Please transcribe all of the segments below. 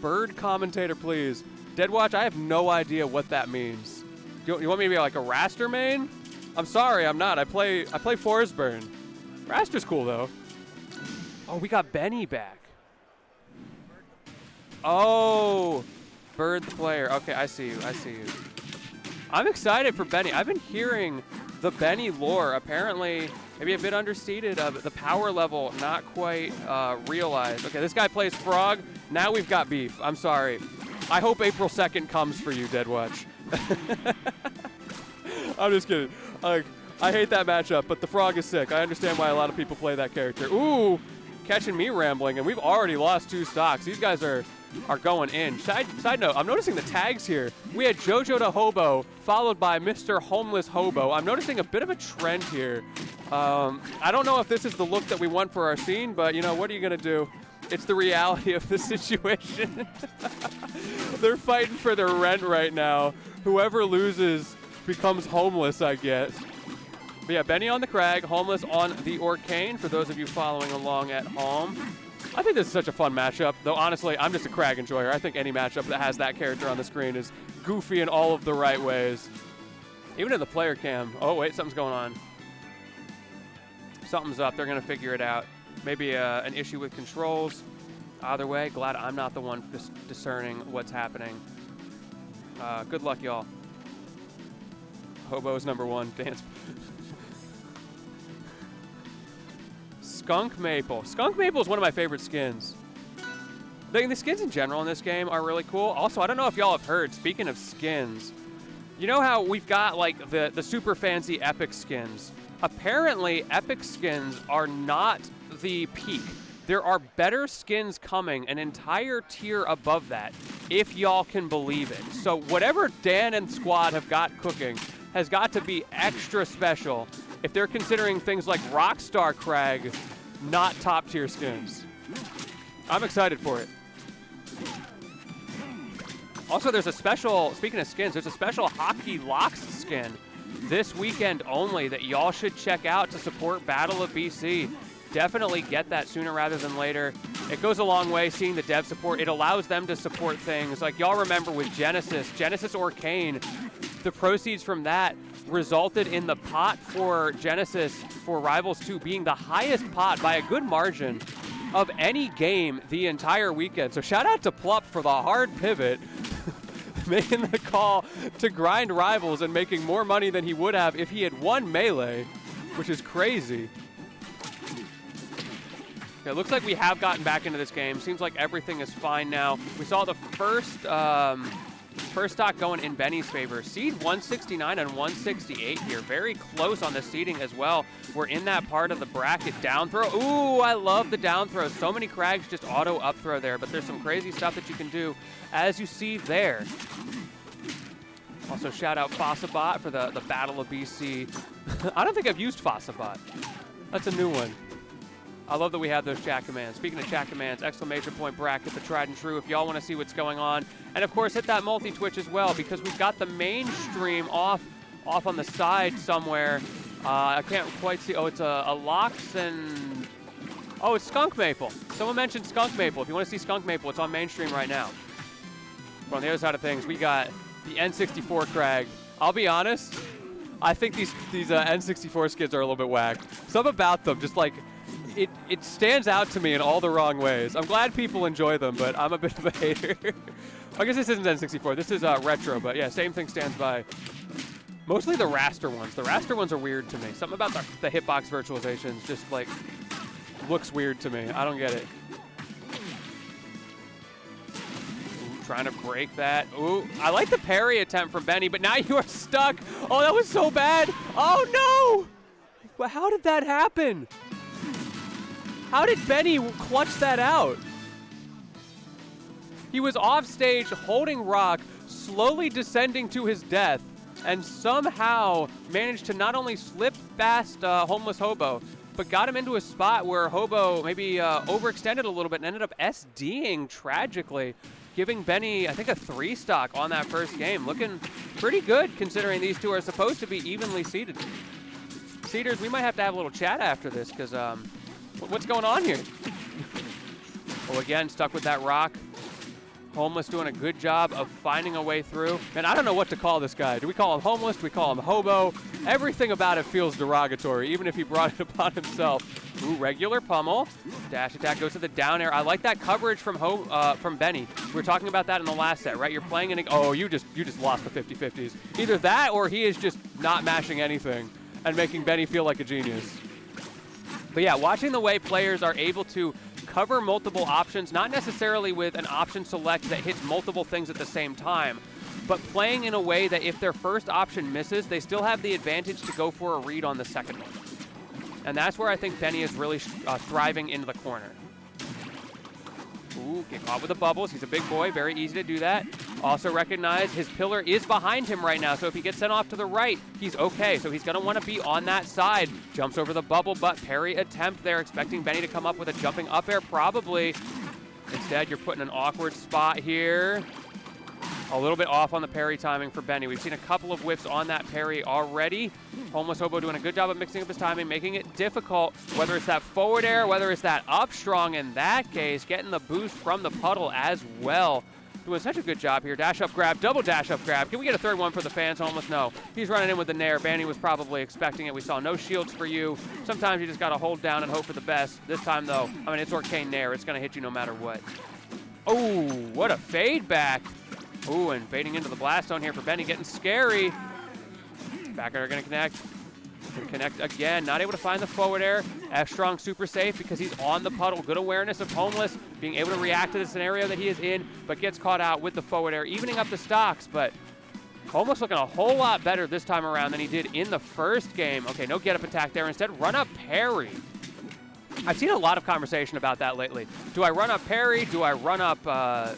Bird commentator, please. Deadwatch, I have no idea what that means. You want me to be like a Raster main? I'm sorry, I'm not. I play Forestburn. Raster's cool, though. Oh, we got Benny back. Oh, Bird the player. Okay, I see you. I see you. I'm excited for Benny. I've been hearing the Benny lore. Apparently, maybe a bit understated. The power level not quite realized. Okay, this guy plays Frog. Now we've got beef. I'm sorry. I hope April 2nd comes for you, Deadwatch. I'm just kidding. I hate that matchup, but the Frog is sick. I understand why a lot of people play that character. Ooh, catching me rambling, and we've already lost 2 stocks. These guys are going in. Side note, I'm noticing the tags here. We had Jojo the Hobo, followed by Mr.Homelesshobo. I'm noticing a bit of a trend here. I don't know if this is the look that we want for our scene, but, you know, what are you going to do? It's the reality of the situation. They're fighting for their rent right now. Whoever loses becomes homeless, I guess. But yeah, Benny on the Kragg, Homeless on the Orcane, for those of you following along at home. I think this is such a fun matchup, though honestly, I'm just a Kragg enjoyer. I think any matchup that has that character on the screen is goofy in all of the right ways. Even in the player cam. Oh, wait, something's going on. Something's up. They're going to figure it out. Maybe an issue with controls. Either way, glad I'm not the one discerning what's happening. Good luck, y'all. Hobo's #1. Dance. Skunk Maple. Skunk Maple is one of my favorite skins. The skins in general in this game are really cool. Also, I don't know if y'all have heard, speaking of skins, you know how we've got like the super fancy epic skins? Apparently, epic skins are not the peak. There are better skins coming, an entire tier above that, if y'all can believe it. So whatever Dan and squad have got cooking has got to be extra special if they're considering things like Rockstar Kragg not top tier skins. I'm excited for it. Also, there's a special, speaking of skins, there's a special Hockey Locks skin this weekend only that y'all should check out to support Battle of BC. Definitely get that sooner rather than later. It goes a long way seeing the dev support. It allows them to support things like y'all remember with Genesis Orcane. The proceeds from that resulted in the pot for Genesis for Rivals 2 being the highest pot by a good margin of any game the entire weekend. So shout out to Plup for the hard pivot, making the call to grind Rivals and making more money than he would have if he had won Melee, which is crazy. Okay, it looks like we have gotten back into this game. Seems like everything is fine now. We saw the first stock going in Benny's favor. Seed 169 and 168 here. Very close on the seeding as well. We're in that part of the bracket. Down throw. Ooh, I love the down throw. So many Kraggs just auto up throw there, but there's some crazy stuff that you can do, as you see there. Also, shout out Fossabot for the Battle of BC. I don't think I've used Fossabot. That's a new one. I love that we have those chat commands. Speaking of chat commands, exclamation point bracket, the tried and true, if y'all want to see what's going on. And of course, hit that multi-twitch as well, because we've got the main stream off on the side somewhere. I can't quite see. Oh, it's a Lox and... Oh, it's Skunk Maple. Someone mentioned Skunk Maple. If you want to see Skunk Maple, it's on mainstream right now. But on the other side of things, we got the N64 Kragg. I'll be honest, I think these N64 skins are a little bit whack. Something about them, just like... It stands out to me in all the wrong ways. I'm glad people enjoy them, but I'm a bit of a hater. I guess this isn't N64. This is retro, but yeah, same thing stands by. Mostly the raster ones. The raster ones are weird to me. Something about the hitbox virtualizations just like looks weird to me. I don't get it. Ooh, trying to break that. Ooh, I like the parry attempt from Benny, but now you are stuck. Oh, that was so bad. Oh no! Well, how did that happen? How did Benny clutch that out? He was off stage holding rock, slowly descending to his death, and somehow managed to not only slip past Homeless Hobo, but got him into a spot where Hobo maybe overextended a little bit and ended up SDing tragically, giving Benny, I think, a 3-stock on that first game. Looking pretty good considering these two are supposed to be evenly seated. Seeders, we might have to have a little chat after this because what's going on here? Oh, again, stuck with that rock. Homeless doing a good job of finding a way through. And I don't know what to call this guy. Do we call him homeless? Do we call him hobo? Everything about it feels derogatory, even if he brought it upon himself. Ooh, regular pummel. Dash attack goes to the down air. I like that coverage from Benny. We were talking about that in the last set, right? You're playing in oh, you just lost the 50-50s. Either that or he is just not mashing anything and making Benny feel like a genius. But yeah, watching the way players are able to cover multiple options, not necessarily with an option select that hits multiple things at the same time, but playing in a way that if their first option misses, they still have the advantage to go for a read on the second one. And that's where I think Benny is really thriving into the corner. Ooh, get caught with the bubbles. He's a big boy, very easy to do that. Also recognize his pillar is behind him right now, so if he gets sent off to the right, he's okay. So he's gonna wanna be on that side. Jumps over the bubble, but parry attempt there, expecting Benny to come up with a jumping up air, probably. Instead, you're put in an awkward spot here. A little bit off on the parry timing for Benny. We've seen a couple of whiffs on that parry already. Homelesshobo doing a good job of mixing up his timing, making it difficult, whether it's that forward air, whether it's that up strong in that case, getting the boost from the puddle as well. Doing such a good job here. Dash up grab, double dash up grab. Can we get a third one for the fans? Homeless, no. He's running in with the nair. Benny was probably expecting it. We saw no shields for you. Sometimes you just got to hold down and hope for the best. This time, though, I mean, it's Orcane nair. It's going to hit you no matter what. Oh, what a fade back. Ooh, and fading into the blast zone here for Benny, getting scary. Back air gonna connect. Gonna connect again, not able to find the forward air. F-Strong super safe because he's on the puddle. Good awareness of Homeless, being able to react to the scenario that he is in, but gets caught out with the forward air, evening up the stocks, but Homeless looking a whole lot better this time around than he did in the first game. Okay, no get-up attack there. Instead, run up parry. I've seen a lot of conversation about that lately. Do I run up parry? Do I run up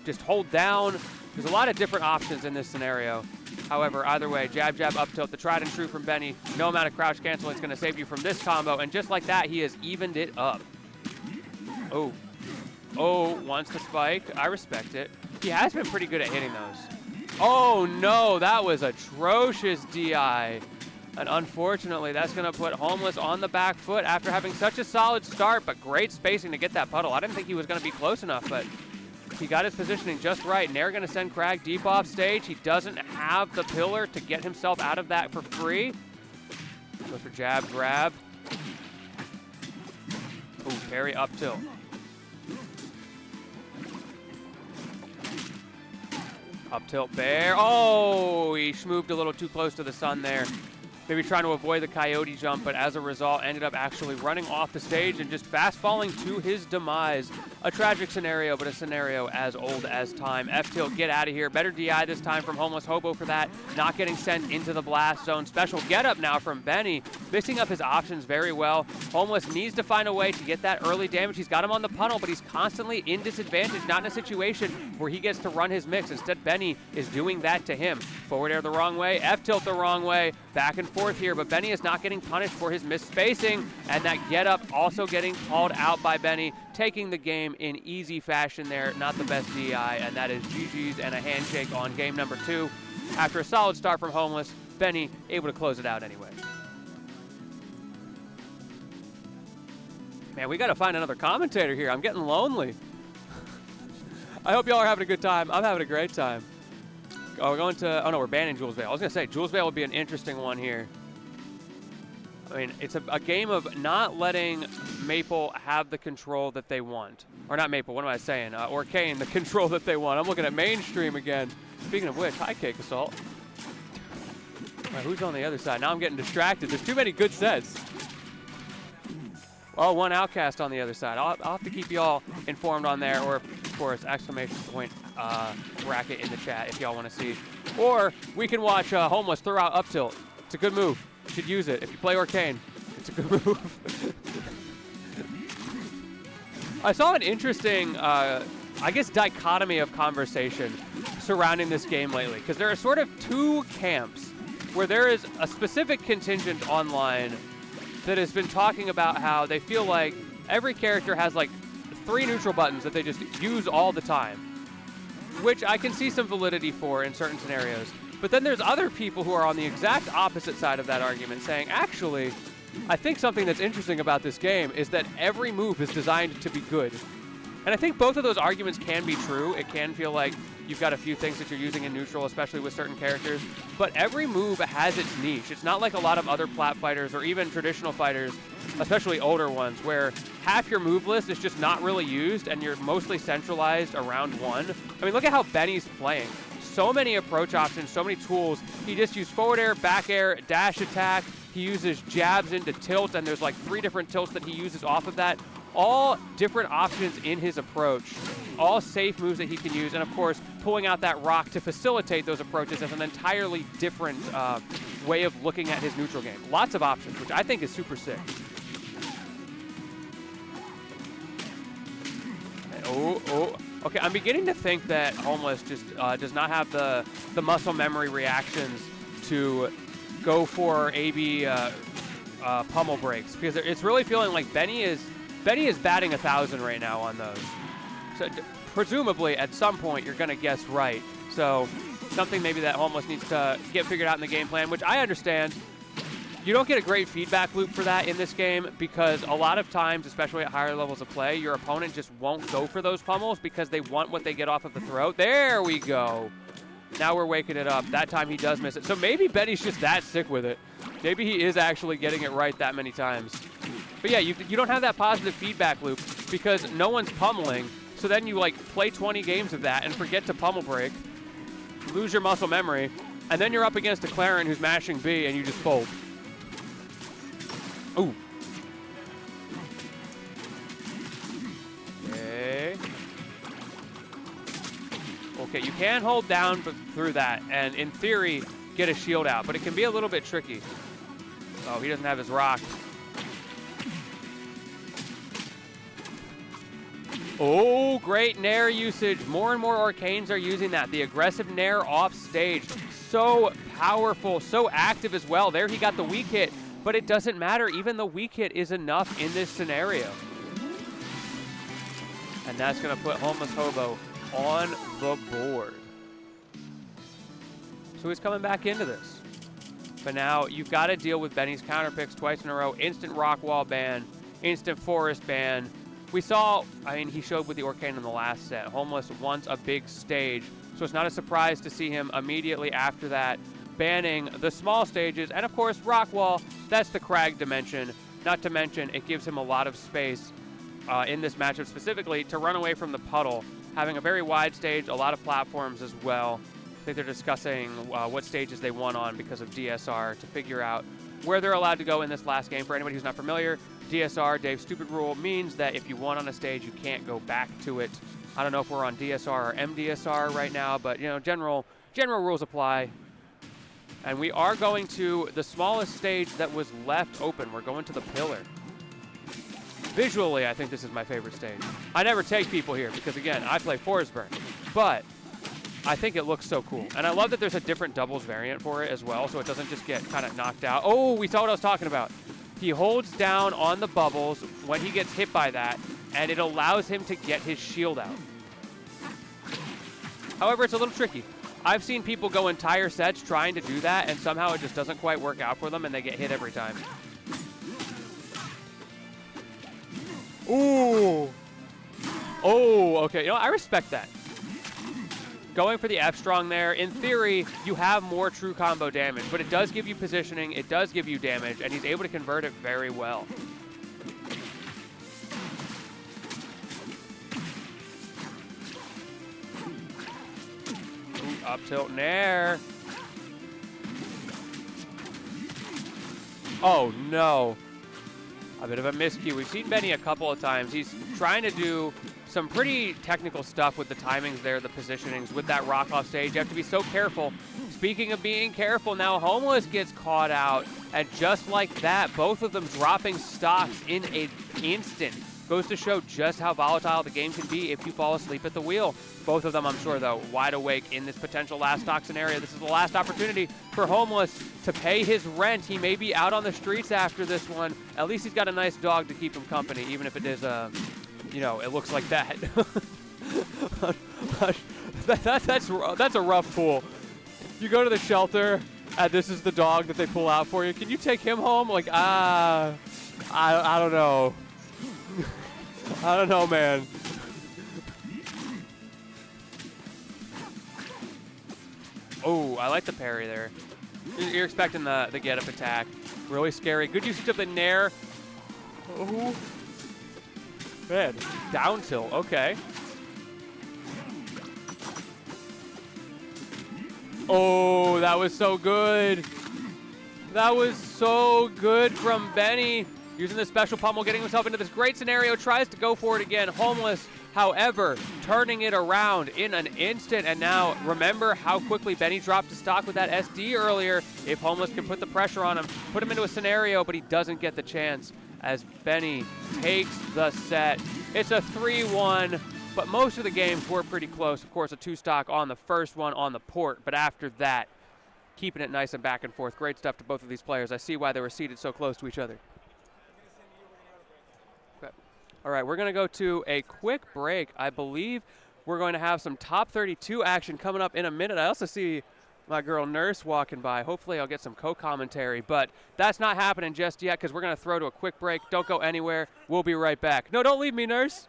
just hold down? There's a lot of different options in this scenario. However, either way, jab, jab, up tilt, the tried and true from Benny. No amount of crouch cancel is going to save you from this combo. And just like that, he has evened it up. Oh. Oh, wants to spike. I respect it. He has been pretty good at hitting those. Oh, no, that was atrocious DI. And unfortunately, that's going to put Homeless on the back foot after having such a solid start, but great spacing to get that puddle. I didn't think he was going to be close enough, but he got his positioning just right. Nair going to send Kragg deep off stage. He doesn't have the pillar to get himself out of that for free. Goes for jab, grab. Ooh, parry up tilt. Up tilt bear. Oh, he schmooved a little too close to the sun there. Maybe trying to avoid the coyote jump, but as a result, ended up actually running off the stage and just fast falling to his demise. A tragic scenario, but a scenario as old as time. F-tilt, get out of here. Better DI this time from Homelesshobo for that. Not getting sent into the blast zone. Special get up now from Benny. Mixing up his options very well. Homeless needs to find a way to get that early damage. He's got him on the puddle, but he's constantly in disadvantage, not in a situation where he gets to run his mix. Instead, Benny is doing that to him. Forward air the wrong way, F-tilt the wrong way. Back and forth here, but Benny is not getting punished for his misspacing, and that get up also getting called out by Benny, taking the game in easy fashion there. Not the best DI, and that is GG's and a handshake on game number 2. After a solid start from Homeless, Benny able to close it out anyway. Man, we got to find another commentator here. I'm getting lonely. I hope y'all are having a good time. I'm having a great time. Oh, we're going to, oh no, we're banning Jules Vale. I was going to say, Jules Vale would be an interesting one here. I mean, it's a game of not letting Maple have the control that they want. Or not Maple, what am I saying? Orcane, the control that they want. I'm looking at mainstream again. Speaking of which, hi, Cake Assault. All right, who's on the other side? Now I'm getting distracted. There's too many good sets. Oh, one outcast on the other side. I'll have to keep y'all informed on there, or of course, exclamation point bracket in the chat if y'all want to see. Or we can watch Homeless throw out up tilt. It's a good move. You should use it. If you play Orcane, it's a good move. I saw an interesting, I guess, dichotomy of conversation surrounding this game lately, because there are sort of two camps where there is a specific contingent online that has been talking about how they feel like every character has like 3 neutral buttons that they just use all the time, which I can see some validity for in certain scenarios. But then there's other people who are on the exact opposite side of that argument saying, actually, I think something that's interesting about this game is that every move is designed to be good. And I think both of those arguments can be true. It can feel like you've got a few things that you're using in neutral, especially with certain characters. But every move has its niche. It's not like a lot of other plat fighters or even traditional fighters, especially older ones, where half your move list is just not really used and you're mostly centralized around one. I mean, look at how Benny's playing. So many approach options, so many tools. He just used forward air, back air, dash attack. He uses jabs into tilt, and there's like 3 different tilts that he uses off of that. All different options in his approach. All safe moves that he can use, and of course, pulling out that rock to facilitate those approaches is an entirely different way of looking at his neutral game. Lots of options, which I think is super sick. Okay, I'm beginning to think that Homeless just does not have the muscle memory reactions to go for AB pummel breaks, because it's really feeling like Benny is batting 1,000 right now on those. So presumably at some point you're going to guess right. So something maybe that Homeless needs to get figured out in the game plan, which I understand. You don't get a great feedback loop for that in this game, because a lot of times, especially at higher levels of play, your opponent just won't go for those pummels because they want what they get off of the throat. There we go. Now we're waking it up. That time he does miss it. So maybe Benny's just that sick with it. Maybe he is actually getting it right that many times. But yeah, you don't have that positive feedback loop because no one's pummeling. So then you like play 20 games of that and forget to pummel break, lose your muscle memory, and then you're up against a Claren who's mashing B and you just fold. Ooh. Okay. Okay, you can hold down through that and in theory get a shield out, but it can be a little bit tricky. Oh, he doesn't have his rock. Oh, great Nair usage. More and more Orcanes are using that. The aggressive Nair off stage. So powerful, so active as well. There he got the weak hit, but it doesn't matter. Even the weak hit is enough in this scenario. And that's going to put Homelesshobo on the board. So he's coming back into this. But now you've got to deal with Benny's counter picks twice in a row. Instant rock wall ban, instant forest ban. We saw, I mean, he showed with the Orcane in the last set. Homeless wants a big stage, so it's not a surprise to see him immediately after that banning the small stages. And of course, rock wall, that's the Kragg dimension. Not to mention, it gives him a lot of space in this matchup specifically to run away from the puddle. Having a very wide stage, a lot of platforms as well. I think they're discussing what stages they won on because of DSR to figure out where they're allowed to go in this last game. For anybody who's not familiar, DSR, Dave's stupid rule, means that if you won on a stage, you can't go back to it. I don't know if we're on DSR or MDSR right now, but you know, general rules apply. And we are going to the smallest stage that was left open. We're going to the pillar. Visually, I think this is my favorite stage. I never take people here because, again, I play Forsberg, but I think it looks so cool. And I love that there's a different doubles variant for it as well, so it doesn't just get kind of knocked out. Oh, we saw what I was talking about. He holds down on the bubbles when he gets hit by that, and it allows him to get his shield out. However, it's a little tricky. I've seen people go entire sets trying to do that, and somehow it just doesn't quite work out for them, and they get hit every time. Ooh. Oh, okay. You know, I respect that. Going for the F-strong there. In theory, you have more true combo damage, but it does give you positioning, it does give you damage, and he's able to convert it very well. Ooh, up tilt nair. Oh, no. A bit of a miscue. We've seen Benny a couple of times. He's trying to do some pretty technical stuff with the timings there, the positionings with that rock off stage. You have to be so careful. Speaking of being careful, now Homeless gets caught out, and just like that, both of them dropping stocks in an instant. Goes to show just how volatile the game can be if you fall asleep at the wheel. Both of them, I'm sure, though, wide awake in this potential last stock scenario. This is the last opportunity for Homeless to pay his rent. He may be out on the streets after this one. At least he's got a nice dog to keep him company, even if it is you know, it looks like that. That's a rough pull. You go to the shelter, and this is the dog that they pull out for you. Can you take him home? Like, I don't know. I don't know, man. Oh, I like the parry there. You're expecting the get-up attack. Really scary. Good usage of the nair. Oh, man. Down tilt. Okay. Oh, that was so good. That was so good from Benny. Using the special pummel, getting himself into this great scenario. Tries to go for it again. Homeless, however, turning it around in an instant. And now, remember how quickly Benny dropped to stock with that SD earlier. If Homeless can put the pressure on him, put him into a scenario, but he doesn't get the chance as Benny takes the set. It's a 3-1, but most of the games were pretty close. Of course, a 2-stock on the first one on the port, but after that, keeping it nice and back and forth. Great stuff to both of these players. I see why they were seated so close to each other. Okay. All right, we're going to go to a quick break. I believe we're going to have some top 32 action coming up in a minute. I also see my girl Nurse walking by. Hopefully I'll get some co-commentary, but that's not happening just yet because we're going to throw to a quick break. Don't go anywhere. We'll be right back. No, don't leave me, Nurse.